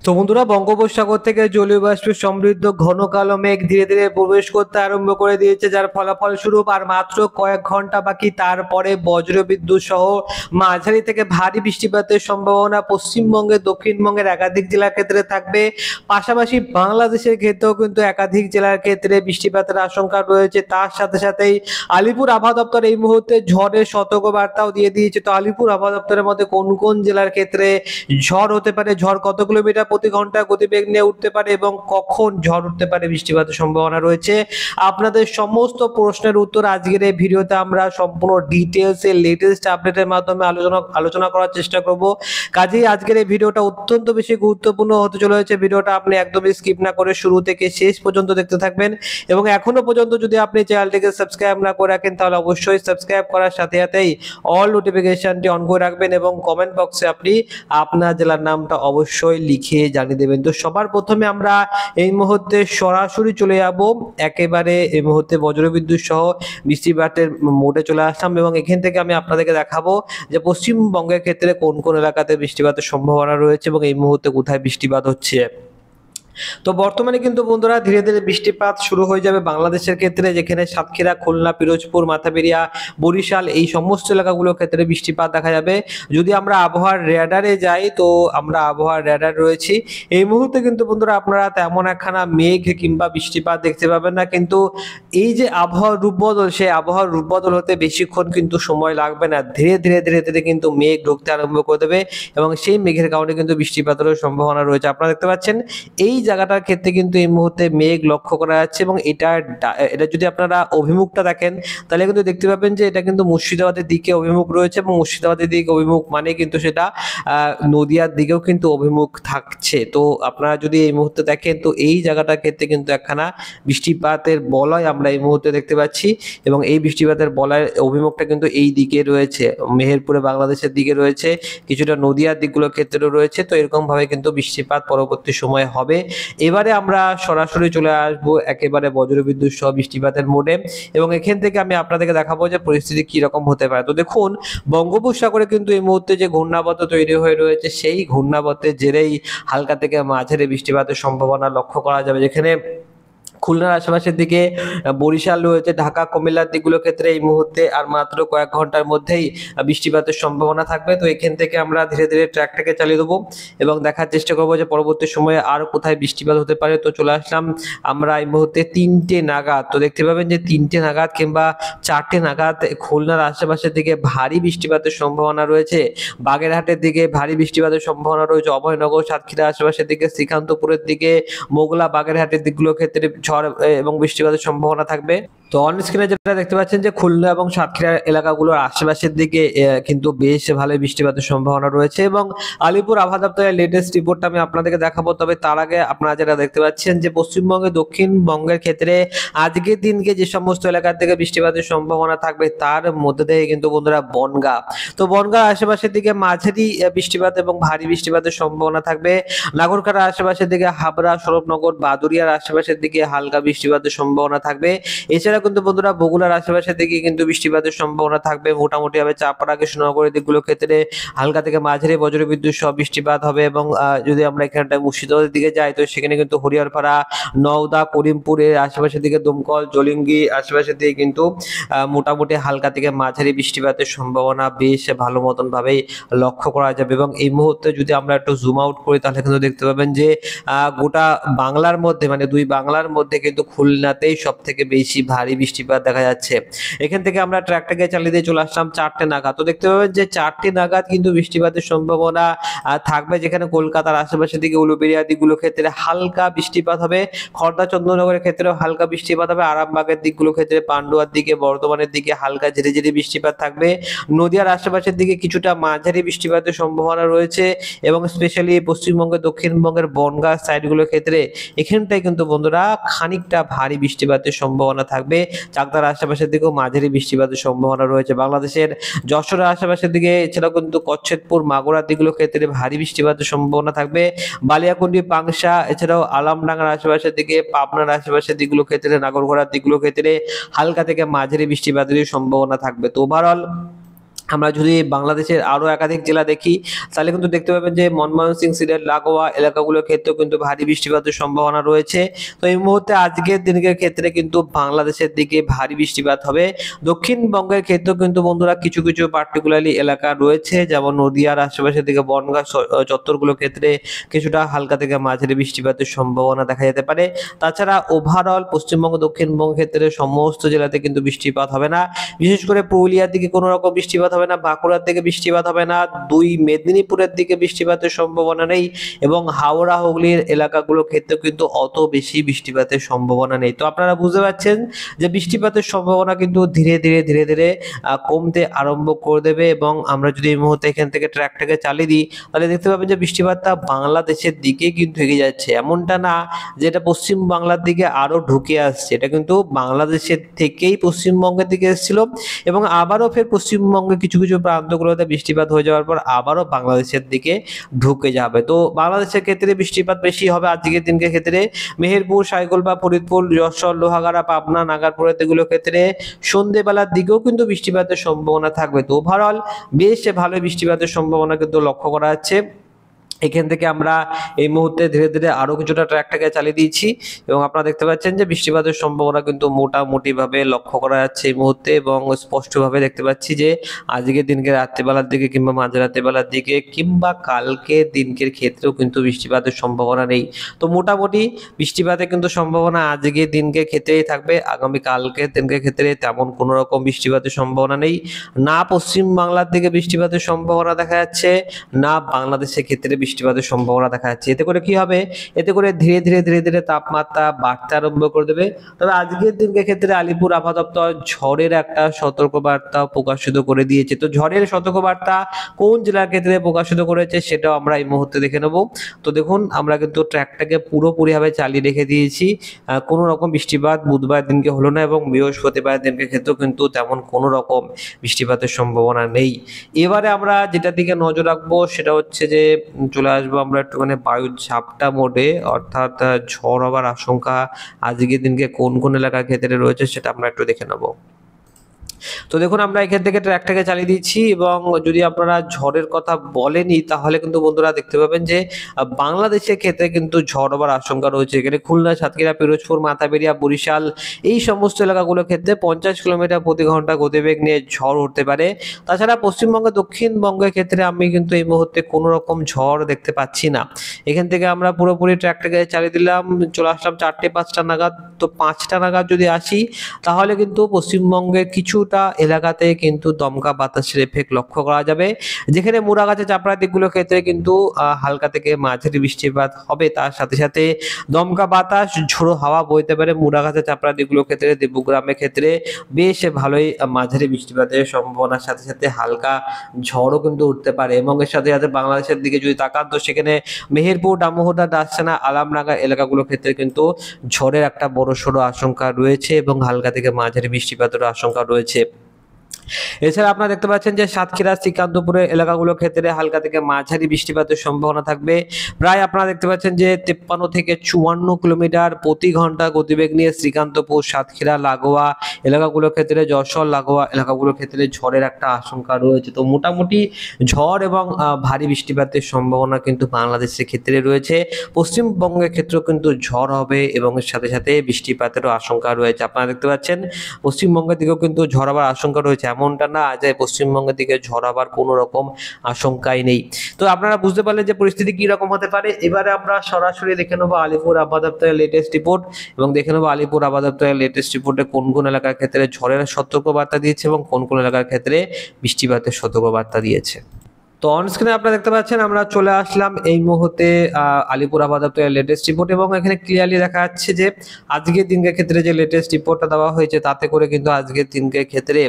তো বন্ধুরা, বঙ্গোপসাগর থেকে জলীয় বাষ্পের সমৃদ্ধ ঘন কালো মেঘ ধীরে ধীরে প্রবেশ করতে আরম্ভ করে দিয়েছে, যার ফলাফল স্বরূপ আর মাত্র কয়েক ঘন্টা বাকি। তারপরে বজ্রবিদ্যুৎ সহ মাঝারি থেকে ভারী বৃষ্টিপাতের সম্ভাবনা পশ্চিমবঙ্গের, দক্ষিণবঙ্গের একাধিক জেলার ক্ষেত্রে থাকবে। পাশাপাশি বাংলাদেশের ক্ষেত্রেও কিন্তু একাধিক জেলার ক্ষেত্রে বৃষ্টিপাতের আশঙ্কা রয়েছে। তার সাথে সাথেই আলিপুর আবহাওয়া দপ্তর এই মুহূর্তে ঝড়ের সতর্কবার্তাও দিয়ে দিয়েছে। তো আলিপুর আবহাওয়া দপ্তরের মধ্যে কোন কোন জেলার ক্ষেত্রে ঝড় হতে পারে, ঝড় কত কিলোমিটার প্রতি ঘন্টা গতিবেগ নিয়ে উঠতে পারে এবং কখন ঝড় উঠতে পারে, বৃষ্টিপাতের সম্ভাবনা রয়েছে, আপনাদের সমস্ত প্রশ্নের উত্তর আজকের এই ভিডিওতে আমরা সম্পূর্ণ ডিটেলসে লেটেস্ট আপডেটের মাধ্যমে আলোচনা করার চেষ্টা করব। কাজেই আজকের এই ভিডিওটা অত্যন্ত বেশি গুরুত্বপূর্ণ হতে চলেছে। ভিডিওটা আপনি একদমই স্কিপ না করে শুরু থেকে শেষ পর্যন্ত দেখতে থাকবেন এবং এখনো পর্যন্ত যদি আপনি চ্যানেলটিকে সাবস্ক্রাইব না করে রাখেন তাহলে অবশ্যই সাবস্ক্রাইব করার সাথে সাথেই অল নোটিফিকেশনটি অন করে রাখবেন এবং কমেন্ট বক্সে আপনি আপনার জেলার নামটা অবশ্যই লিখে জানিয়ে দেবেন। তো সবার প্রথমে আমরা এই মুহূর্তে সরাসরি চলে যাব একেবারে এই মুহূর্তে বজ্রবিদ্যুৎ সহ বৃষ্টিপাতের মোডে চলে আসলাম এবং এখান থেকে আমি আপনাদেরকে দেখাবো যে পশ্চিমবঙ্গের ক্ষেত্রে কোন কোন এলাকাতে বৃষ্টিপাতের সম্ভাবনা রয়েছে এবং এই মুহূর্তে কোথায় বৃষ্টিপাত হচ্ছে। তো বর্তমানে কিন্তু বন্ধুরা ধীরে ধীরে বৃষ্টিপাত শুরু হয়ে যাবে বাংলাদেশের ক্ষেত্রে, যেখানে সাতক্ষীরা, খুলনা, পিরোজপুর, মাথাবেড়িয়া, বরিশাল এই সমস্ত এলাকাগুলোর ক্ষেত্রে বৃষ্টিপাত দেখা যাবে। যদি আমরা আবহাওয়ার রেডারে যাই তো আমরা আবহাওয়ার রেডার রয়েছি। এই মুহূর্তে কিন্তু বন্ধুরা আপনারা তেমন একখানা মেঘ কিংবা বৃষ্টিপাত দেখতে পাবেন না, কিন্তু এই যে আবহাওয়ার রূপবদল, সেই আবহাওয়ার রূপবদল হতে বেশিক্ষণ কিন্তু সময় লাগবে না। ধীরে ধীরে ধীরে ধীরে কিন্তু মেঘ ঢুকতে আরম্ভ করে দেবে এবং সেই মেঘের কারণে কিন্তু বৃষ্টিপাতেরও সম্ভাবনা রয়েছে। আপনারা দেখতে পাচ্ছেন এই জায়গাটার ক্ষেত্রে কিন্তু এই মুহূর্তে মেঘ লক্ষ্য করা যাচ্ছে এবং এটা যদি আপনারা অভিমুখটা দেখেন তাহলে কিন্তু দেখতে পাবেন যে এটা কিন্তু মুর্শিদাবাদের দিকে অভিমুখ রয়েছে এবং মুর্শিদাবাদের দিকে অভিমুখ মানে কিন্তু সেটা নদিয়ার দিকেও কিন্তু অভিমুখ থাকছে। তো আপনারা যদি এই মুহূর্তে দেখেন তো এই জায়গাটার ক্ষেত্রে কিন্তু একখানা বৃষ্টিপাতের বলয় আমরা এই মুহূর্তে দেখতে পাচ্ছি এবং এই বৃষ্টিপাতের বলয়ের অভিমুখটা কিন্তু এই দিকে রয়েছে, মেহেরপুরে বাংলাদেশের দিকে রয়েছে, কিছুটা নদিয়ার দিকগুলোর ক্ষেত্রেও রয়েছে। তো এরকম ভাবে কিন্তু বৃষ্টিপাত পরবর্তী সময়ে হবে। এবারে আমরা সরাসরি চলে আসবো একেবারে বজ্রবিদ্যুৎ সহ বৃষ্টিপাতের মোডে এবং এখান থেকে আমি আপনাদেরকে দেখাবো যে পরিস্থিতি কি রকম হতে পারে। তো দেখুন, বঙ্গোপসাগরে কিন্তু এই মুহূর্তে যে ঘূর্ণাবর্ত তৈরি হয়ে রয়েছে সেই ঘূর্ণাবর্তের জেরেই হালকা থেকে মাঝারি বৃষ্টিপাতের সম্ভাবনা লক্ষ্য করা যাবে, যেখানে খুলনার আশেপাশের দিকে, বরিশাল রয়েছে, ঢাকা, কুমিল্লার দিকগুলোর ক্ষেত্রে এই মুহূর্তে আর মাত্র কয়েক ঘন্টার মধ্যেই বৃষ্টিপাতের সম্ভাবনা থাকবে। তো এখান থেকে আমরা ধীরে ধীরে ট্র্যাকটাকে চালিয়ে দেবো এবং দেখার চেষ্টা করবো যে পরবর্তী সময়ে আর কোথায় বৃষ্টিপাত হতে পারে। তো চলে আসলাম আমরা এই মুহূর্তে 3টে নাগাদ। তো দেখতে পাবেন যে 3টে নাগাদ কিংবা 4টে নাগাদ খুলনার আশেপাশের দিকে ভারী বৃষ্টিপাতের সম্ভাবনা রয়েছে, বাগেরহাটের দিকে ভারী বৃষ্টিপাতের সম্ভাবনা রয়েছে, অভয়নগর, সাতক্ষীরা আশেপাশের দিকে, শ্রীকান্তপুরের দিকে, মোগলা, বাগেরহাটের দিকগুলোর ক্ষেত্রে ঝড় এবং বৃষ্টিপাতের সম্ভাবনা থাকবে। তো অন স্ক্রিনে যেটা দেখতে পাচ্ছেন যে খুলনা এবং সাতক্ষীরা এলাকাগুলোর আশেপাশের দিকে কিন্তু বেশ ভালো বৃষ্টিপাতের সম্ভাবনা রয়েছে এবং আলিপুর আবহাওয়া দপ্তরের লেটেস্ট রিপোর্টটা আমি আপনাদেরকে দেখাবো। তবে তার আগে আপনারা যেটা দেখতে পাচ্ছেন যে পশ্চিমবঙ্গে, দক্ষিণবঙ্গের ক্ষেত্রে আজকের দিনকে যে সমস্ত এলাকা থেকে বৃষ্টিপাতের সম্ভাবনা থাকবে তার মধ্যে থেকে কিন্তু বন্ধুরা বনগাঁ, তো বনগাঁর আশেপাশের দিকে মাঝারি বৃষ্টিপাত এবং ভারী বৃষ্টিপাতের সম্ভাবনা থাকবে। নাগরকাটার আশেপাশের দিকে হাবড়া, সরবনগর, বাদুরিয়ার আশেপাশের দিকে হালকা বৃষ্টিপাতের সম্ভাবনা থাকবে। এছাড়া কিন্তু বন্ধুরা বগুড়ার আশেপাশের দিকে কিন্তু বৃষ্টিপাতের সম্ভাবনা থাকবে মোটামুটি ভাবে। চাপড়া, কৃষ্ণনগরের দিকগুলোর ক্ষেত্রে হালকা থেকে মাঝারি বজ্রবিদ্যুৎ সহ বৃষ্টিপাত হবে এবং যদি আমরা এখানটা মুর্শিদাবাদের দিকে যাই তো সেখানে কিন্তু হরিহরপাড়া, নওদা, করিমপুরের আশেপাশের দিকে, দমকল, জলিঙ্গি আশেপাশের দিকে কিন্তু মোটামুটি হালকা থেকে মাঝারি বৃষ্টিপাতের সম্ভাবনা বেশ ভালো মতন ভাবেই লক্ষ্য করা যাবে এবং এই মুহূর্তে যদি আমরা একটু জুম আউট করি তাহলে কিন্তু দেখতে পাবেন যে গোটা বাংলার মধ্যে মানে দুই বাংলার মধ্যে কিন্তু খুলনাতেই সব থেকে বেশি ভারী বৃষ্টিপাত দেখা যাচ্ছে। এখান থেকে আমরা ট্র্যাকটাকে চালিয়ে দিয়ে চলে আসলাম 4টে নাগাদ। তো দেখতে পাবেন যে 4টে নাগাদ কিন্তু বৃষ্টিপাতের সম্ভাবনা থাকবে, যেখানে কলকাতার আশেপাশের দিকে, উলুবেড়িয়া দিকগুলোর ক্ষেত্রে হালকা বৃষ্টিপাত হবে, খড়দা, চন্দ্রনগরের ক্ষেত্রেও হালকা বৃষ্টিপাত হবে, আরামবাগের দিকগুলোর ক্ষেত্রে, পান্ডুয়ার দিকে, বর্ধমানের দিকে হালকা ঝিরি ঝিরি বৃষ্টিপাত থাকবে, নদিয়ার আশেপাশের দিকে কিছুটা মাঝারি বৃষ্টিপাতের সম্ভাবনা রয়েছে এবং স্পেশালি পশ্চিমবঙ্গের, দক্ষিণবঙ্গের বনগাঁ সাইডগুলোর ক্ষেত্রে এখানটায় কিন্তু বন্ধুরা খানিকটা ভারী বৃষ্টিপাতের সম্ভাবনা থাকবে। চাকদার আশেপাশের দিকেও মাঝারি বৃষ্টিপাতের সম্ভাবনা রয়েছে। বাংলাদেশের যশোরের আশেপাশের দিকে, এছাড়াও কিন্তু কচ্ছেদপুর, মাগুরার দিকগুলোর ক্ষেত্রে ভারী বৃষ্টিপাতের সম্ভাবনা থাকবে। বালিয়াকুন্ডি, পাংশা, এছাড়াও আলমডাঙ্গার আশেপাশের দিকে, পাবনার আশেপাশের দিকগুলোর ক্ষেত্রে, নাগরঘোড়ার দিকগুলোর ক্ষেত্রে হালকা থেকে মাঝারি বৃষ্টিপাতের সম্ভাবনা থাকবে। তো ওভারঅল আমরা যদি বাংলাদেশের আরো একাধিক জেলা দেখি তাহলে কিন্তু দেখতে পাবেন যে ময়মনসিংহ সিলেট লাগোয়া এলাকাগুলোর ক্ষেত্রেও কিন্তু ভারী বৃষ্টিপাতের সম্ভাবনা রয়েছে। তো এই মুহূর্তে আজকের দিনের ক্ষেত্রে কিন্তু বাংলাদেশের দিকে ভারী বৃষ্টিপাত হবে। দক্ষিণবঙ্গের ক্ষেত্রেও কিন্তু বন্ধুরা কিছু কিছু পার্টিকুলারলি এলাকা রয়েছে, যেমন নদিয়ার আশেপাশের দিকে বনগাঁ চত্বরগুলোর ক্ষেত্রে কিছুটা হালকা থেকে মাঝারি বৃষ্টিপাতের সম্ভাবনা দেখা যেতে পারে। তাছাড়া ওভারঅল পশ্চিমবঙ্গ দক্ষিণবঙ্গ ক্ষেত্রে সমস্ত জেলাতে কিন্তু বৃষ্টিপাত হবে না। বিশেষ করে পুরুলিয়ার দিকে কোনো রকম বৃষ্টিপাত হবে না, বাঁকুড়ার দিকে বৃষ্টিপাত হবে না, দুই মেদিনীপুরের দিকে বৃষ্টিপাতের সম্ভাবনা নেই এবং হাওড়া হুগলির এলাকাগুলোর ক্ষেত্রেও কিন্তু অত বেশি বৃষ্টিপাতের সম্ভাবনা নেই। তো আপনারা বুঝতে পারছেন যে বৃষ্টিপাতের সম্ভাবনা কিন্তু ধীরে ধীরে ধীরে ধীরে কমতে আরম্ভ করে দেবে এবং আমরা যদি এই মুহূর্তে এখান থেকে ট্র্যাকটাকে চালিয়ে দিই তাহলে দেখতে পাবেন যে বৃষ্টিপাতটা বাংলাদেশের দিকে কিন্তু এগিয়ে যাচ্ছে। এমনটা না যে এটা পশ্চিম বাংলার দিকে আরো ঢুকে আসছে, এটা কিন্তু বাংলাদেশের থেকেই পশ্চিমবঙ্গের দিকে এসেছিল এবং আবারও ফের পশ্চিমবঙ্গের কিছু কিছু প্রান্তগুলোতে বৃষ্টিপাত হয়ে যাওয়ার পর আবারও বাংলাদেশের দিকে ঢুকে যাবে। তো বাংলাদেশের ক্ষেত্রে বৃষ্টিপাত বেশি হবে আজকের দিনকে ক্ষেত্রে মেহেরপুর, সাইকলবা, ফরিদপুর, যশোর, লোহাগাড়া, পাবনা, নাগারপুরের এগুলোর ক্ষেত্রে সন্ধ্যেবেলার দিকেও কিন্তু বৃষ্টিপাতের সম্ভাবনা থাকবে। তো ওভারঅল বেশ ভালো বৃষ্টিপাতের সম্ভাবনা কিন্তু লক্ষ্য করা যাচ্ছে। এখান থেকে আমরা এই মুহূর্তে ধীরে ধীরে আরো কিছুটা ট্র্যাকটাকে চালিয়ে দিয়েছি এবং আপনারা দেখতে পাচ্ছেন যে বৃষ্টিপাতের সম্ভাবনা কিন্তু মোটামুটি ভাবে লক্ষ্য করা যাচ্ছে এই মুহূর্তে এবং স্পষ্টভাবে দেখতে পাচ্ছি যে আজকের দিনকে রাত্রিবেলার দিকে কিংবা মাঝরাতের বেলার দিকে কিংবা কালকে দিনকের ক্ষেত্রেও কিন্তু বৃষ্টিপাতের সম্ভাবনা নেই। তো মোটামুটি বৃষ্টিপাতের কিন্তু সম্ভাবনা আজকের দিনকে ক্ষেত্রেই থাকবে, আগামী কালকের দিনকে ক্ষেত্রে তেমন কোনো রকম বৃষ্টিপাতের সম্ভাবনা নেই। না পশ্চিম বাংলার দিকে বৃষ্টিপাতের সম্ভাবনা দেখা যাচ্ছে, না বাংলাদেশের ক্ষেত্রে বৃষ্টিপাতের সম্ভাবনা দেখা যাচ্ছে। এতে করে কি হবে, এতে করে ধীরে ধীরে ধীরে ধীরে তাপমাত্রা বাড়তে আরম্ভ করে দেবে। তবে আজকের দিনকে ক্ষেত্রে আলিপুর আবহাওয়া দপ্তর ঝড়ের একটা সতর্কবার্তা প্রকাশিত করে দিয়েছে। তো ঝড়ের সতর্কবার্তা কোন জেলার ক্ষেত্রে প্রকাশিত করেছে সেটাও আমরা এই মুহূর্তে দেখে নেব। তো দেখুন আমরা কিন্তু ট্র্যাকটাকে পুরোপুরিভাবে চালিয়ে রেখে দিয়েছি, কোনো রকম বৃষ্টিপাত বুধবার দিনকে হলো না এবং বৃহস্পতিবার দিনকে ক্ষেত্রেও কিন্তু তেমন কোনো রকম বৃষ্টিপাতের সম্ভাবনা নেই। এবারে আমরা যেটার দিকে নজর রাখবো সেটা হচ্ছে যে চলে আসবো আমরা একটুখানি বায়ুর ঝাপটা মোডে, অর্থাৎ ঝড় হওয়ার আশঙ্কা আজকের দিনকে কোন কোন এলাকার ক্ষেত্রে রয়েছে সেটা আমরা একটু দেখে নেবো। তো দেখুন আমরা এখান থেকে ট্র্যাকটাকে চালিয়ে দিচ্ছি এবং যদি আপনারা ঝড়ের কথা বলেনি তাহলে কিন্তু বন্ধুরা দেখতে পাবেন যে বাংলাদেশের ক্ষেত্রে কিন্তু ঝড় হবার আশঙ্কা রয়েছে। এখানে খুলনা, সাতক্ষীরা, পিরোজপুর, মাথাবেড়িয়া, বরিশাল এই সমস্ত এলাকাগুলোর ক্ষেত্রে 50 কিলোমিটার প্রতি ঘন্টা গতিবেগ নিয়ে ঝড় উঠতে পারে। তাছাড়া পশ্চিমবঙ্গ দক্ষিণবঙ্গের ক্ষেত্রে আমি কিন্তু এই মুহূর্তে কোনো রকম ঝড় দেখতে পাচ্ছি না। এখান থেকে আমরা পুরোপুরি ট্র্যাকটাকে চালিয়ে দিলাম, চলে আসলাম 4টে-5টা নাগাদ। তো 5টা নাগাদ যদি আসি তাহলে কিন্তু পশ্চিমবঙ্গের কিছুটা এলাকাতে কিন্তু দমকা বাতাসের এফেক্ট লক্ষ্য করা যাবে, যেখানে মুড়াগাছা, চাপড়া দিকগুলোর ক্ষেত্রে কিন্তু হালকা থেকে মাঝারি বৃষ্টিপাত হবে। তার সাথে সাথে দমকা বাতাস, ঝোড়ো হাওয়া বইতে পারে মুড়াগাছা, চাপড়া দিকগুলোর ক্ষেত্রে। দেবগ্রামের ক্ষেত্রে বেশ ভালোই মাঝারি বৃষ্টিপাতের সম্ভাবনার সাথে সাথে হালকা ঝড়ও কিন্তু উঠতে পারে এবং এর সাথে সাথে বাংলাদেশের দিকে যদি তাকান তো সেখানে মেহেরপুর, ডামুহুদা, দাসসানা, আলামনাগা এলাকাগুলোর ক্ষেত্রে কিন্তু ঝড়ের একটা বড়সড় আশঙ্কা রয়েছে এবং হালকা থেকে মাঝারি বৃষ্টিপাতের আশঙ্কা রয়েছে। এছাড়া আপনারা দেখতে পাচ্ছেন যে সাতক্ষীরা, শ্রীকান্তপুরের এলাকাগুলোর ক্ষেত্রে হালকা থেকে মাঝারি বৃষ্টিপাতের সম্ভাবনা থাকবে। প্রায় আপনারা দেখতে পাচ্ছেন যে 53 থেকে 54 কিলোমিটার প্রতি ঘন্টা গতিবেগ নিয়ে শ্রীকান্তপুর, সাতক্ষীরা লাগোয়া এলাকাগুলোর ক্ষেত্রে, যশোর লাগোয়া এলাকাগুলোর ক্ষেত্রে ঝড়ের একটা আশঙ্কা রয়েছে। তো মোটামুটি ঝড় এবং ভারী বৃষ্টিপাতের সম্ভাবনা কিন্তু বাংলাদেশের ক্ষেত্রে রয়েছে। পশ্চিমবঙ্গের ক্ষেত্রেও কিন্তু ঝড় হবে এবং এর সাথে সাথে বৃষ্টিপাতেরও আশঙ্কা রয়েছে। আপনারা দেখতে পাচ্ছেন পশ্চিমবঙ্গের দিকেও কিন্তু ঝড় হওয়ার আশঙ্কা রয়েছে, এমনটা না যে পশ্চিমবঙ্গের দিকে ঝড় হওয়ার কোনো রকম আশঙ্কাই নেই। তো আপনারা বুঝতে পারলেন যে পরিস্থিতি কি রকম হতে পারে। এবারে আমরা সরাসরি দেখে নেবো আলিপুর আবহাওয়া দপ্তরের লেটেস্ট রিপোর্ট এবং দেখে নেবো আলিপুর আবহাওয়া দপ্তরের লেটেস্ট রিপোর্টে কোন কোন এলাকার ক্ষেত্রে ঝড়ের সতর্কবার্তা দিয়েছে এবং কোন কোন এলাকার ক্ষেত্রে বৃষ্টিপাতের সতর্কবার্তা দিয়েছে। তো অন স্ক্রিনে আপনারা দেখতে পাচ্ছেন আমরা চলে আসলাম এই মুহূর্তে আলিপুর আবহাওয়া দপ্তরের লেটেস্ট রিপোর্ট এবং এখানে ক্লিয়ারলি দেখা যাচ্ছে যে আজকের দিনকের ক্ষেত্রে যে লেটেস্ট রিপোর্টটা দেওয়া হয়েছে তাতে করে কিন্তু আজকের দিনকের ক্ষেত্রে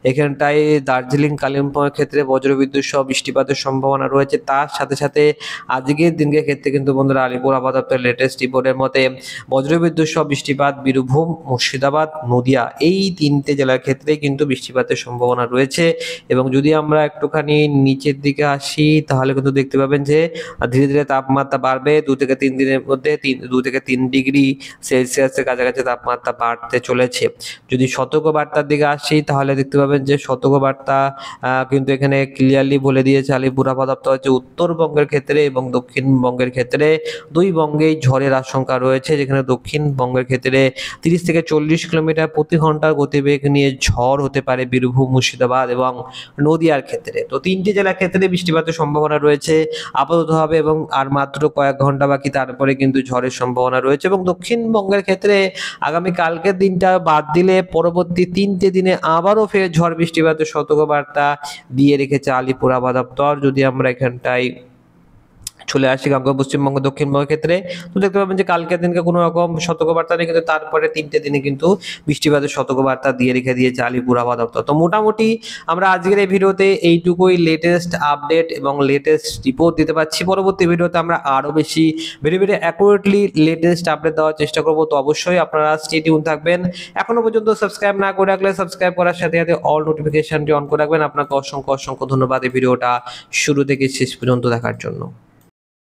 এখানটায় দার্জিলিং, কালিম্পংয়ের ক্ষেত্রে বজ্রবিদ্যুৎ সহ বৃষ্টিপাতের সম্ভাবনা রয়েছে। তার সাথে সাথে আজকের দিনকের ক্ষেত্রে কিন্তু বন্ধুরা আলিপুর আবহাওয়া দপ্তরের লেটেস্ট রিপোর্টের মতে বজ্রবিদ্যুৎ সহ বৃষ্টিপাত বীরভূম, মুর্শিদাবাদ, নদিয়া এই 3টে জেলার ক্ষেত্রে কিন্তু বৃষ্টিপাতের সম্ভাবনা রয়েছে। এবং যদি আমরা একটুখানি নিচের দিকে আসি তাহলে কিন্তু দেখতে পাবেন যে ধীরে ধীরে তাপমাত্রা বাড়বে। 2 থেকে 3 দিনের মধ্যে 2 থেকে 3 ডিগ্রি সেলসিয়াসের কাছাকাছি তাপমাত্রা বাড়তে চলেছে। যদি সতর্কবার্তার দিকে আসি তাহলে দেখতে পাবেন যে সতর্কবার্তা কিন্তু এখানে ক্লিয়ারলি বলে দিয়েছে আলিপুর আবহাওয়া দপ্তর যে উত্তরবঙ্গের ক্ষেত্রে এবং দক্ষিণবঙ্গের ক্ষেত্রে দুই বঙ্গেই ঝড়ের আশঙ্কা রয়েছে, যেখানে দক্ষিণবঙ্গের ক্ষেত্রে 30 থেকে 40 কিলোমিটার প্রতি ঘন্টার গতিবেগ নিয়ে ঝড় হতে পারে বীরভূম, মুর্শিদাবাদ এবং নদিয়ার ক্ষেত্রে। তো 3টি জেলার ক্ষেত্রে বৃষ্টিপাতের সম্ভাবনা রয়েছে আপাতত হবে এবং আর মাত্র কয়েক ঘন্টা বাকি, তারপরে কিন্তু ঝড়ের সম্ভাবনা রয়েছে। এবং দক্ষিণবঙ্গের ক্ষেত্রে আগামী কালকের দিনটা বাদ দিলে পরবর্তী 3টে দিনে আবারও ফের ঝড় বৃষ্টিপাতের সতর্কবার্তা দিয়ে রেখেছে আলিপুর আবহাওয়া দপ্তর। যদি আমরা এখানটায় চলে আসি পশ্চিমবঙ্গ দক্ষিণবঙ্গের ক্ষেত্রে, তো দেখতে পাবেন যে কালকের দিনকে কোনো রকম সতর্কবার্তা নেই, কিন্তু তারপরে 3টে দিনে কিন্তু বৃষ্টিপাতের সতর্কবার্তা দিয়ে রেখে দিয়েছে আলিপুর আবহাওয়া দপ্তর। তো মোটামুটি আমরা আজকের এই ভিডিওতে এইটুকুই লেটেস্ট আপডেট এবং লেটেস্ট রিপোর্ট দিতে পারছি। পরবর্তী ভিডিওতে আমরা আরও বেশি very very accurately latest update দেওয়ার চেষ্টা করব। তো অবশ্যই আপনারা স্টে টিউন থাকবেন। এখনো পর্যন্ত সাবস্ক্রাইব না করে রাখলে সাবস্ক্রাইব করার সাথে সাথে অল নোটিফিকেশনটি অন করে রাখবেন। আপনাকে অসংখ্য অসংখ্য ধন্যবাদ এই ভিডিওটা শুরু থেকে শেষ পর্যন্ত দেখার জন্য।